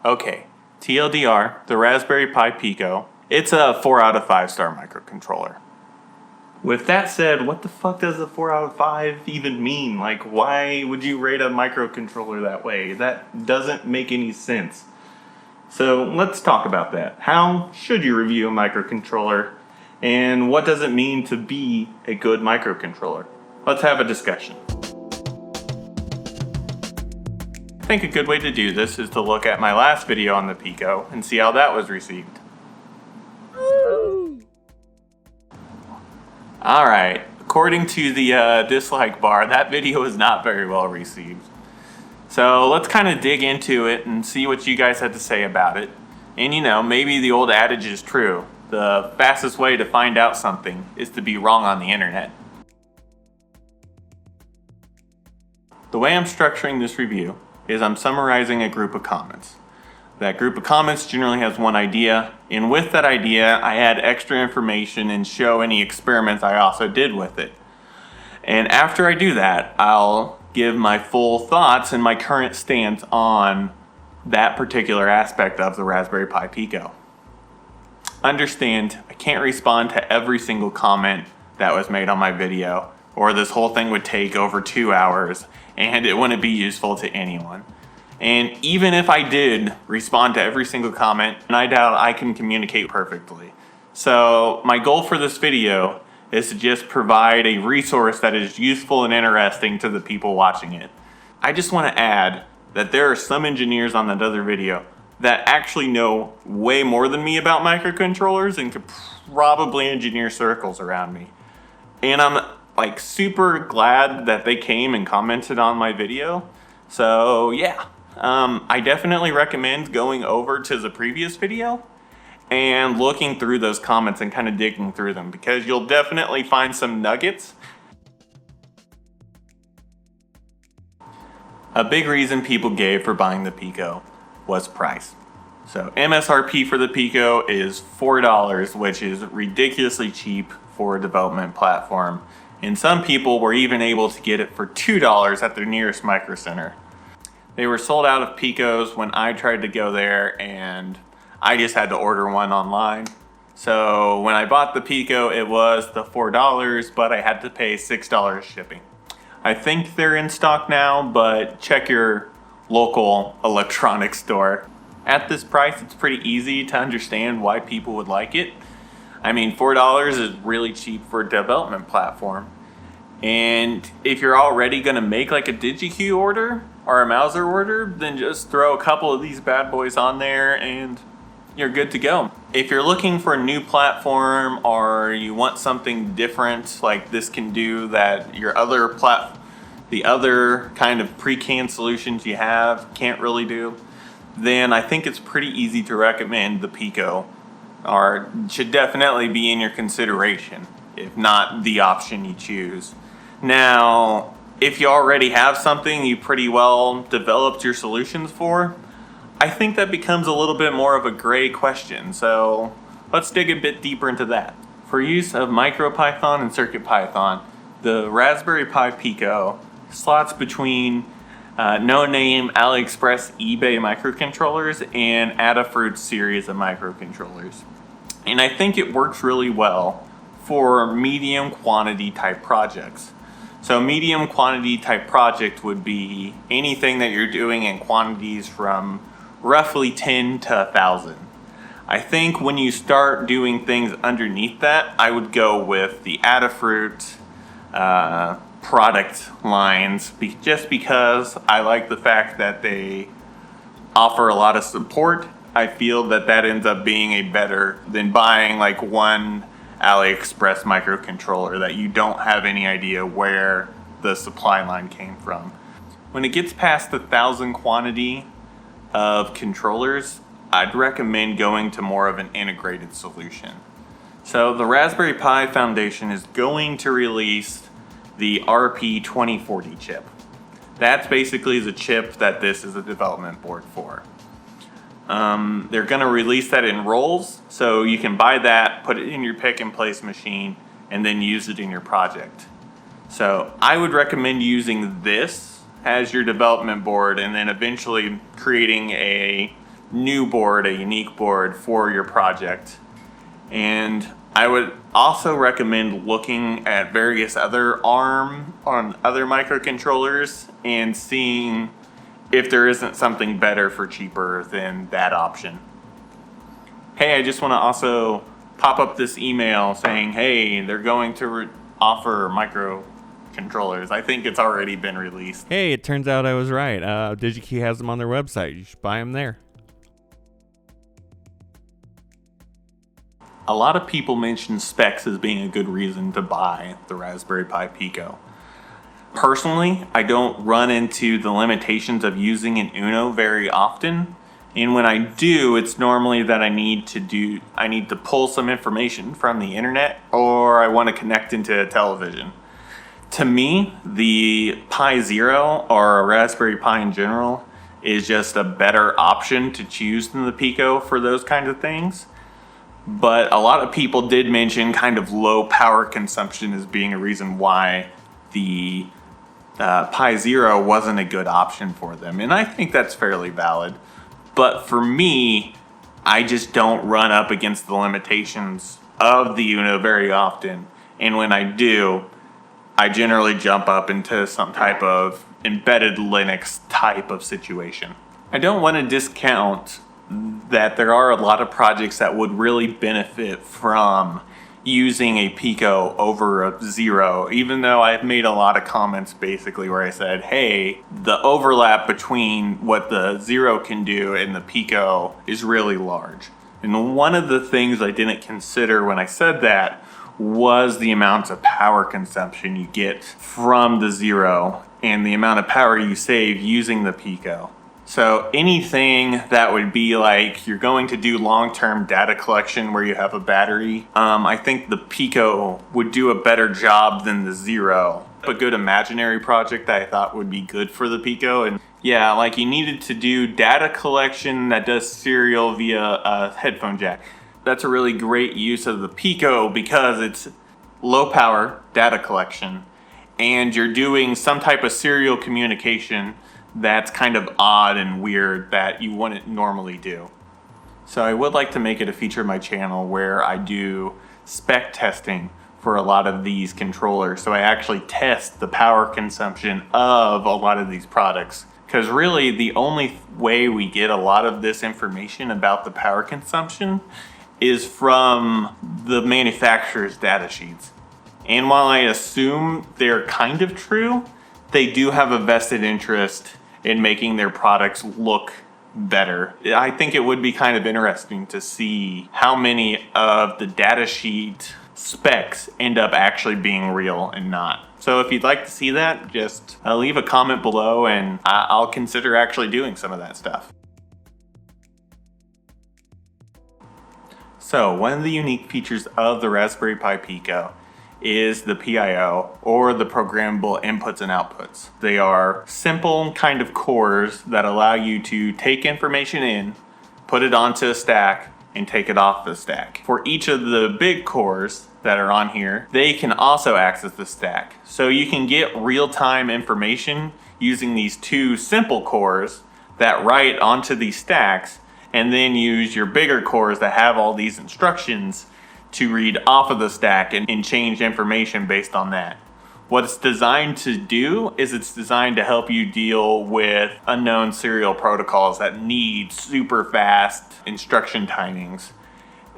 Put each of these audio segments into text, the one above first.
Okay, TLDR, the Raspberry Pi Pico, it's a 4 out of 5 star microcontroller. With that said, what the fuck does a 4 out of 5 even mean? Like, why would you rate a microcontroller that way? That doesn't make any sense. So let's talk about that. How should you review a microcontroller? And what does it mean to be a good microcontroller? Let's have a discussion. I think a good way to do this is to look at my last video on the Pico and see how that was received. Alright, according to the dislike bar, that video was not very well received. So let's kind of dig into it and see what you guys had to say about it. And you know, maybe the old adage is true. The fastest way to find out something is to be wrong on the internet. The way I'm structuring this review is I'm summarizing a group of comments. That group of comments generally has one idea, and with that idea I add extra information and show any experiments I also did with it. And after I do that, I'll give my full thoughts and my current stance on that particular aspect of the Raspberry Pi Pico. Understand, I can't respond to every single comment that was made on my video, or this whole thing would take over 2 hours and it wouldn't be useful to anyone. And even if I did respond to every single comment, I doubt I can communicate perfectly. So my goal for this video is to just provide a resource that is useful and interesting to the people watching it. I just want to add that there are some engineers on that other video that actually know way more than me about microcontrollers and could probably engineer circles around me. And I'm like super glad that they came and commented on my video. So yeah, I definitely recommend going over to the previous video and looking through those comments and kind of digging through them, because you'll definitely find some nuggets. A big reason people gave for buying the Pico was price. So MSRP for the Pico is $4, which is ridiculously cheap for a development platform. And some people were even able to get it for $2 at their nearest micro center. They were sold out of Picos when I tried to go there, and I just had to order one online. So when I bought the Pico, it was the $4, but I had to pay $6 shipping. I think they're in stock now, but check your local electronics store. At this price, it's pretty easy to understand why people would like it. I mean, $4 is really cheap for a development platform. And if you're already gonna make like a DigiQ order or a Mauser order, then just throw a couple of these bad boys on there and you're good to go. If you're looking for a new platform or you want something different like this can do that the other kind of pre-canned solutions you have can't really do, then I think it's pretty easy to recommend the Pico, or should definitely be in your consideration, if not the option you choose. Now, if you already have something you pretty well developed your solutions for, I think that becomes a little bit more of a gray question, so let's dig a bit deeper into that. For use of MicroPython and CircuitPython, the Raspberry Pi Pico slots between no-name AliExpress eBay microcontrollers and Adafruit series of microcontrollers. And I think it works really well for medium quantity type projects. So medium quantity type project would be anything that you're doing in quantities from roughly 10 to 1,000. I think when you start doing things underneath that, I would go with the Adafruit product lines, just because I like the fact that they offer a lot of support. I feel that ends up being a better than buying like one AliExpress microcontroller that you don't have any idea where the supply line came from. When it gets past the 1,000 quantity of controllers, I'd recommend going to more of an integrated solution. So the Raspberry Pi Foundation is going to release the RP2040 chip. That's basically the chip that this is a development board for. They're going to release that in rolls, so you can buy that, put it in your pick and place machine, and then use it in your project. So I would recommend using this as your development board and then eventually creating a new board, a unique board for your project. And I would also recommend looking at various other ARM on other microcontrollers and seeing if there isn't something better for cheaper than that option. Hey, I just want to also pop up this email saying, hey, they're going to offer microcontrollers. I think it's already been released. Hey, it turns out I was right. DigiKey has them on their website. You should buy them there. A lot of people mention specs as being a good reason to buy the Raspberry Pi Pico. Personally, I don't run into the limitations of using an Uno very often. And when I do, it's normally that I need to pull some information from the internet, or I want to connect into a television. To me, the Pi Zero or a Raspberry Pi in general is just a better option to choose than the Pico for those kinds of things. But a lot of people did mention kind of low power consumption as being a reason why the Pi Zero wasn't a good option for them. And I think that's fairly valid. But for me, I just don't run up against the limitations of the Uno very often. And when I do, I generally jump up into some type of embedded Linux type of situation. I don't want to discount that there are a lot of projects that would really benefit from using a Pico over a Zero, even though I've made a lot of comments basically where I said, hey, the overlap between what the Zero can do and the Pico is really large. And one of the things I didn't consider when I said that was the amounts of power consumption you get from the Zero and the amount of power you save using the Pico. So anything that would be like you're going to do long-term data collection where you have a battery, I think the Pico would do a better job than the Zero. A good imaginary project that I thought would be good for the Pico, and yeah, like you needed to do data collection that does serial via a headphone jack. That's a really great use of the Pico because it's low power data collection and you're doing some type of serial communication that's kind of odd and weird that you wouldn't normally do. So I would like to make it a feature of my channel where I do spec testing for a lot of these controllers. So I actually test the power consumption of a lot of these products. Because really the only way we get a lot of this information about the power consumption is from the manufacturer's data sheets. And while I assume they're kind of true, they do have a vested interest in making their products look better. I think it would be kind of interesting to see how many of the datasheet specs end up actually being real and not. So if you'd like to see that, just leave a comment below and I'll consider actually doing some of that stuff. So one of the unique features of the Raspberry Pi Pico is the PIO, or the programmable inputs and outputs. They are simple kind of cores that allow you to take information in, put it onto a stack, and take it off the stack. For each of the big cores that are on here, they can also access the stack. So you can get real-time information using these two simple cores that write onto these stacks, and then use your bigger cores that have all these instructions to read off of the stack and change information based on that. What it's designed to do is it's designed to help you deal with unknown serial protocols that need super fast instruction timings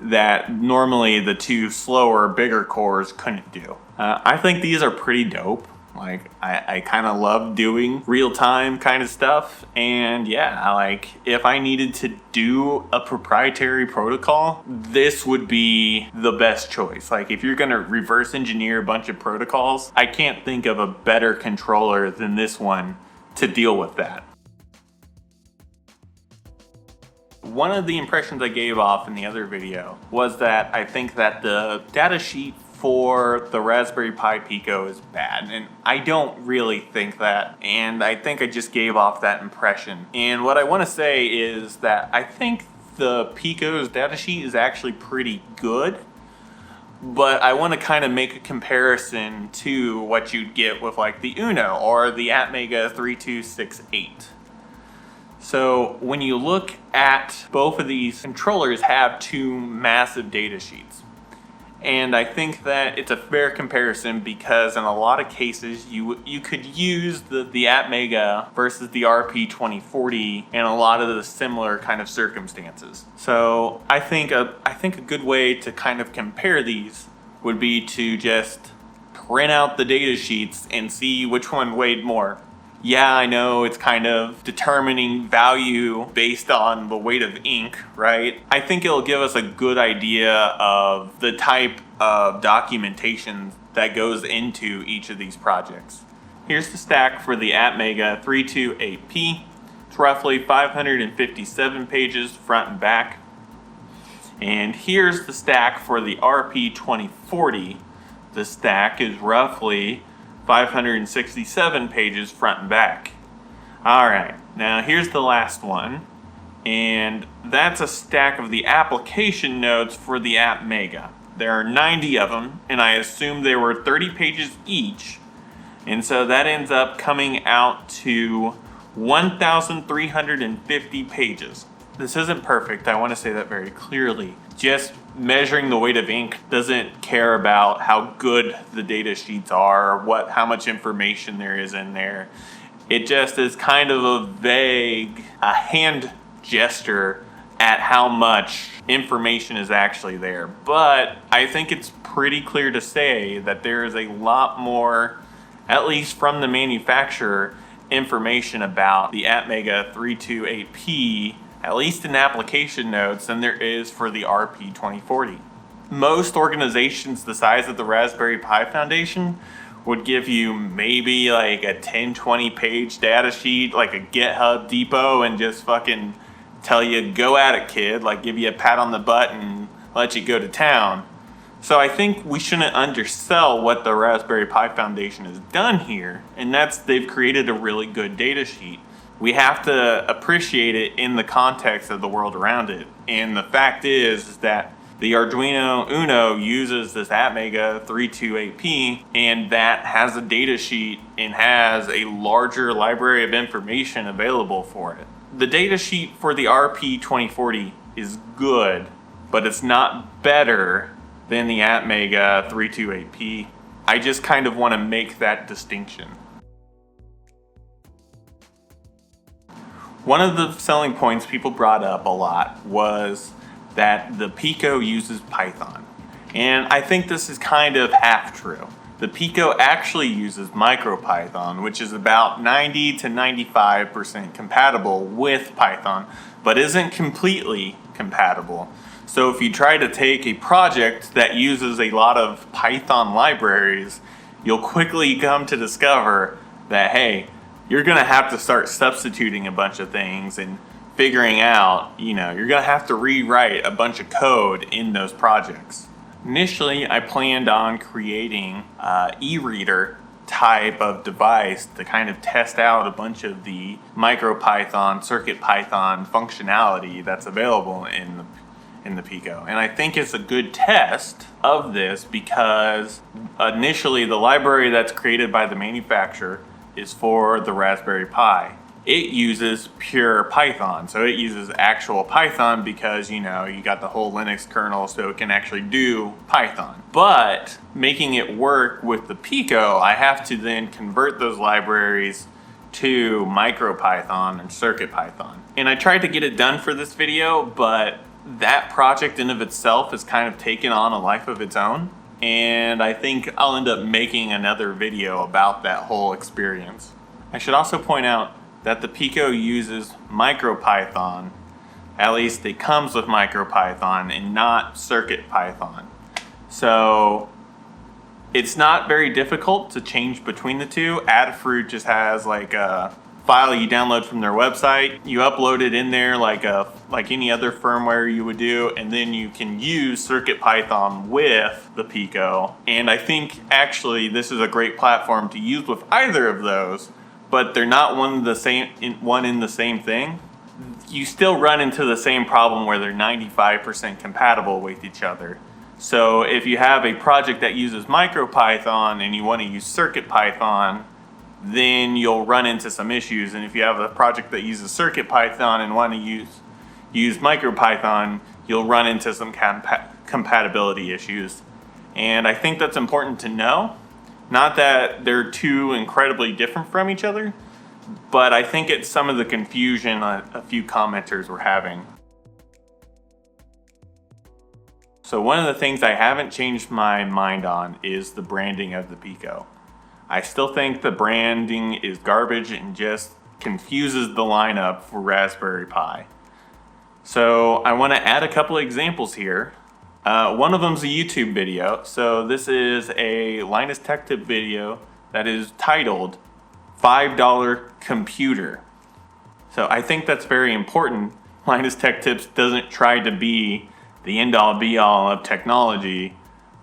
that normally the two slower, bigger cores couldn't do. I think these are pretty dope. Like, I kind of love doing real-time kind of stuff. And yeah, like, if I needed to do a proprietary protocol, this would be the best choice. Like, if you're going to reverse engineer a bunch of protocols, I can't think of a better controller than this one to deal with that. One of the impressions I gave off in the other video was that I think that the datasheet for the Raspberry Pi Pico is bad, and I don't really think that, and I think I just gave off that impression. And what I want to say is that I think the Pico's datasheet is actually pretty good, but I want to kind of make a comparison to what you'd get with like the Uno or the Atmega 3268. So when you look at both of these controllers have two massive data sheets. And I think that it's a fair comparison because in a lot of cases you could use the Atmega versus the RP2040 in a lot of the similar kind of circumstances. So I think a good way to kind of compare these would be to just print out the data sheets and see which one weighed more. Yeah, I know it's kind of determining value based on the weight of ink, right? I think it'll give us a good idea of the type of documentation that goes into each of these projects. Here's the stack for the Atmega 328P. It's roughly 557 pages front and back. And here's the stack for the RP2040. The stack is roughly 567 pages front and back. Alright, now here's the last one, and that's a stack of the application notes for the Atmega. There are 90 of them, and I assume they were 30 pages each, and so that ends up coming out to 1,350 pages. This isn't perfect, I want to say that very clearly. Just measuring the weight of ink doesn't care about how good the data sheets are, or how much information there is in there. It just is kind of a hand gesture at how much information is actually there. But I think it's pretty clear to say that there is a lot more, at least from the manufacturer, information about the Atmega 328P, at least in application notes, than there is for the RP2040. Most organizations the size of the Raspberry Pi Foundation would give you maybe like a 10-20 page data sheet, like a GitHub depot, and just fucking tell you, go at it, kid, like give you a pat on the butt and let you go to town. So I think we shouldn't undersell what the Raspberry Pi Foundation has done here, and that's they've created a really good data sheet. We have to appreciate it in the context of the world around it. And the fact is that the Arduino Uno uses this Atmega 328P, and that has a data sheet and has a larger library of information available for it. The data sheet for the RP2040 is good, but it's not better than the Atmega 328P. I just kind of want to make that distinction. One of the selling points people brought up a lot was that the Pico uses Python. And I think this is kind of half true. The Pico actually uses MicroPython, which is about 90 to 95% compatible with Python, but isn't completely compatible. So if you try to take a project that uses a lot of Python libraries, you'll quickly come to discover that, hey, you're going to have to start substituting a bunch of things and figuring out, you're going to have to rewrite a bunch of code in those projects. Initially, I planned on creating an e-reader type of device to kind of test out a bunch of the MicroPython, CircuitPython functionality that's available in the Pico. And I think it's a good test of this because initially the library that's created by the manufacturer is for the Raspberry Pi. It uses pure Python, so it uses actual Python because you got the whole Linux kernel, so it can actually do Python. But making it work with the Pico, I have to then convert those libraries to MicroPython and CircuitPython. And I tried to get it done for this video, but that project in of itself has kind of taken on a life of its own. And I think I'll end up making another video about that whole experience. I should also point out that the Pico uses MicroPython, at least it comes with MicroPython and not CircuitPython. So it's not very difficult to change between the two. Adafruit just has like a file you download from their website. You upload it in there like any other firmware you would do, and then you can use CircuitPython with the Pico. And I think actually this is a great platform to use with either of those, but they're not one in the same thing. You still run into the same problem where they're 95% compatible with each other. So if you have a project that uses MicroPython and you want to use CircuitPython, then you'll run into some issues. And if you have a project that uses CircuitPython and want to use MicroPython, you'll run into some compatibility issues. And I think that's important to know. Not that they're too incredibly different from each other, but I think it's some of the confusion a few commenters were having. So one of the things I haven't changed my mind on is the branding of the Pico. I still think the branding is garbage and just confuses the lineup for Raspberry Pi. So I want to add a couple of examples here. One of them is a YouTube video. So this is a Linus Tech Tip video that is titled $5 Computer. So I think that's very important. Linus Tech Tips doesn't try to be the end-all be-all of technology,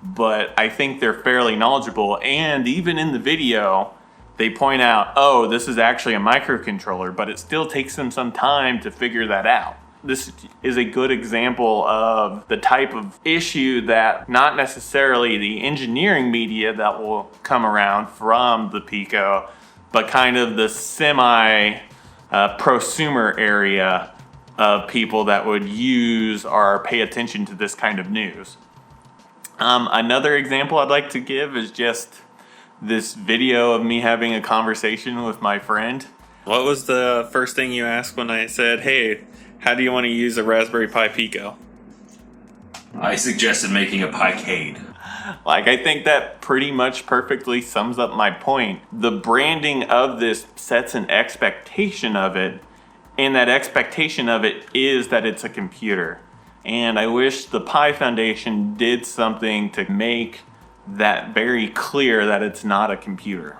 but I think they're fairly knowledgeable. And even in the video, they point out, oh, this is actually a microcontroller, but it still takes them some time to figure that out. This is a good example of the type of issue that not necessarily the engineering media that will come around from the Pico, but kind of the semi-prosumer area of people that would use or pay attention to this kind of news. Another example I'd like to give is just this video of me having a conversation with my friend. What was the first thing you asked when I said, hey, how do you want to use a Raspberry Pi Pico? I suggested making a Picade. Like, I think that pretty much perfectly sums up my point. The branding of this sets an expectation of it, and that expectation of it is that it's a computer. And I wish the Pi Foundation did something to make that very clear that it's not a computer.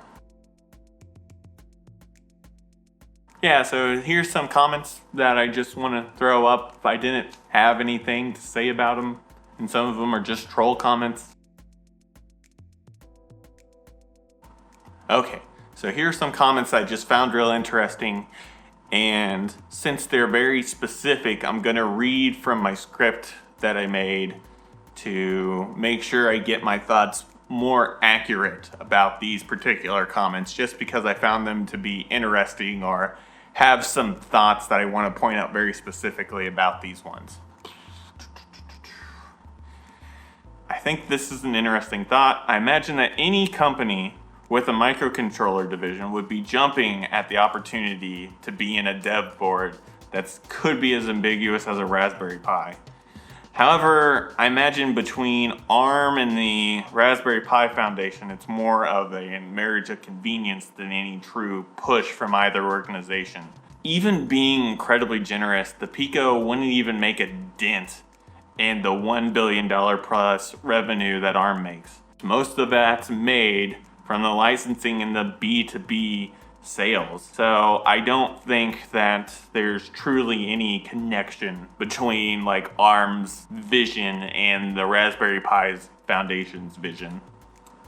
Yeah, so here's some comments that I just want to throw up if I didn't have anything to say about them. And some of them are just troll comments. Okay, so here's some comments I just found real interesting. And since they're very specific, I'm going to read from my script that I made to make sure I get my thoughts more accurate about these particular comments, just because I found them to be interesting or have some thoughts that I want to point out very specifically about these ones. I think this is an interesting thought. I imagine that any company with a microcontroller division would be jumping at the opportunity to be in a dev board that could be as ambiguous as a Raspberry Pi. However, I imagine between ARM and the Raspberry Pi Foundation, it's more of a marriage of convenience than any true push from either organization. Even being incredibly generous, the Pico wouldn't even make a dent in the $1 billion plus revenue that ARM makes. Most of that's made from the licensing and the B2B sales. So I don't think that there's truly any connection between like ARM's vision and the Raspberry Pi's Foundation's vision.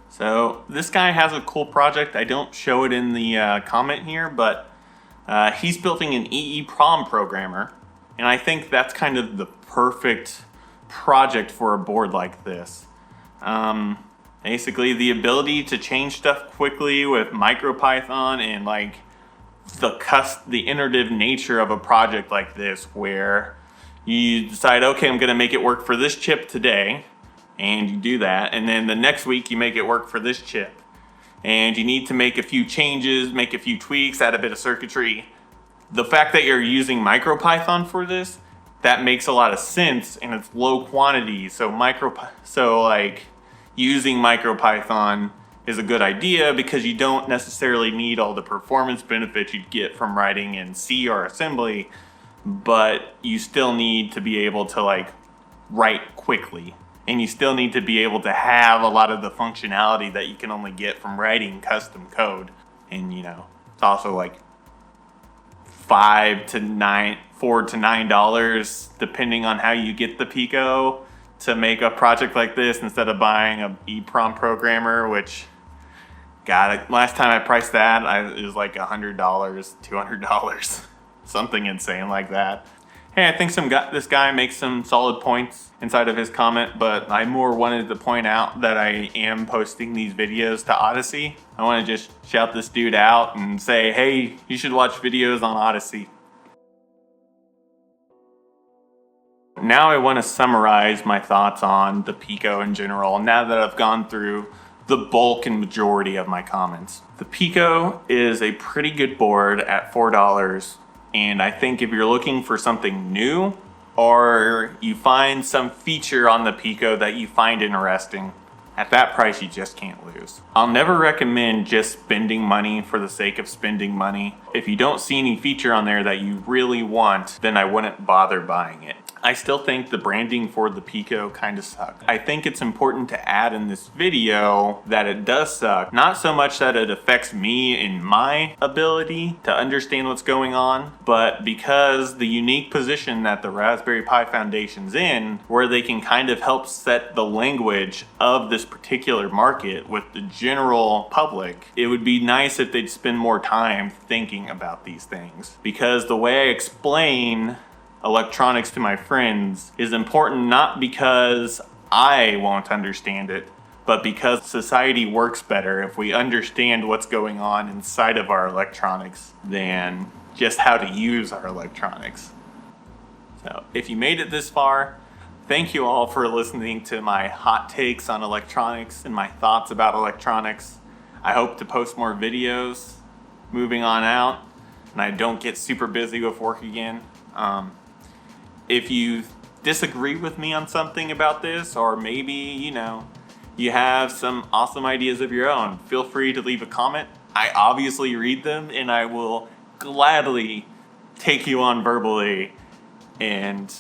So this guy has a cool project. I don't show it in the comment here, but he's building an EEPROM programmer. And I think that's kind of the perfect project for a board like this. Basically, the ability to change stuff quickly with MicroPython and like the iterative nature of a project like this, where you decide, okay, I'm going to make it work for this chip today, and you do that, and then the next week you make it work for this chip, and you need to make a few changes, make a few tweaks, add a bit of circuitry. The fact that you're using MicroPython for this, that makes a lot of sense, and it's low quantity, so using MicroPython is a good idea because you don't necessarily need all the performance benefits you'd get from writing in C or assembly, but you still need to be able to like write quickly, and you still need to be able to have a lot of the functionality that you can only get from writing custom code. And it's also like $4 to $9 depending on how you get the Pico to make a project like this, instead of buying a EEPROM programmer, which, God, last time I priced that, it was like $100, $200, something insane like that. Hey, I think this guy makes some solid points inside of his comment, but I more wanted to point out that I am posting these videos to Odyssey. I want to just shout this dude out and say, hey, you should watch videos on Odyssey. Now I want to summarize my thoughts on the Pico in general, now that I've gone through the bulk and majority of my comments. The Pico is a pretty good board at $4. And I think if you're looking for something new, or you find some feature on the Pico that you find interesting, at that price you just can't lose. I'll never recommend just spending money for the sake of spending money. If you don't see any feature on there that you really want, then I wouldn't bother buying it. I still think the branding for the Pico kind of sucks. I think it's important to add in this video that it does suck. Not so much that it affects me in my ability to understand what's going on, but because the unique position that the Raspberry Pi Foundation's in, where they can kind of help set the language of this particular market with the general public, it would be nice if they'd spend more time thinking about these things. Because the way I explain electronics to my friends is important, not because I won't understand it, but because society works better if we understand what's going on inside of our electronics than just how to use our electronics. So if you made it this far, thank you all for listening to my hot takes on electronics and my thoughts about electronics. I hope to post more videos moving on out, and I don't get super busy with work again. If you disagree with me on something about this, or maybe, you have some awesome ideas of your own, feel free to leave a comment. I obviously read them, and I will gladly take you on verbally, and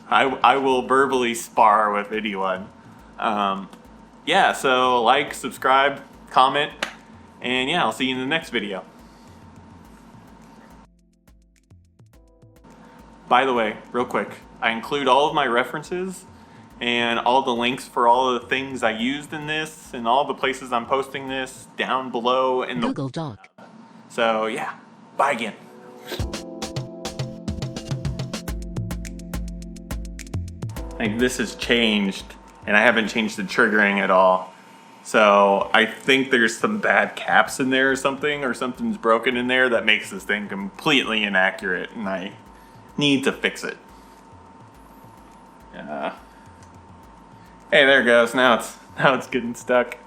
I will verbally spar with anyone. So like, subscribe, comment, and I'll see you in the next video. By the way, real quick, I include all of my references and all the links for all of the things I used in this and all the places I'm posting this down below in the Google Doc. So bye again. Like, this has changed, and I haven't changed the triggering at all. So I think there's some bad caps in there or something's broken in there that makes this thing completely inaccurate, and I need to fix it. Hey, there it goes. Now it's getting stuck.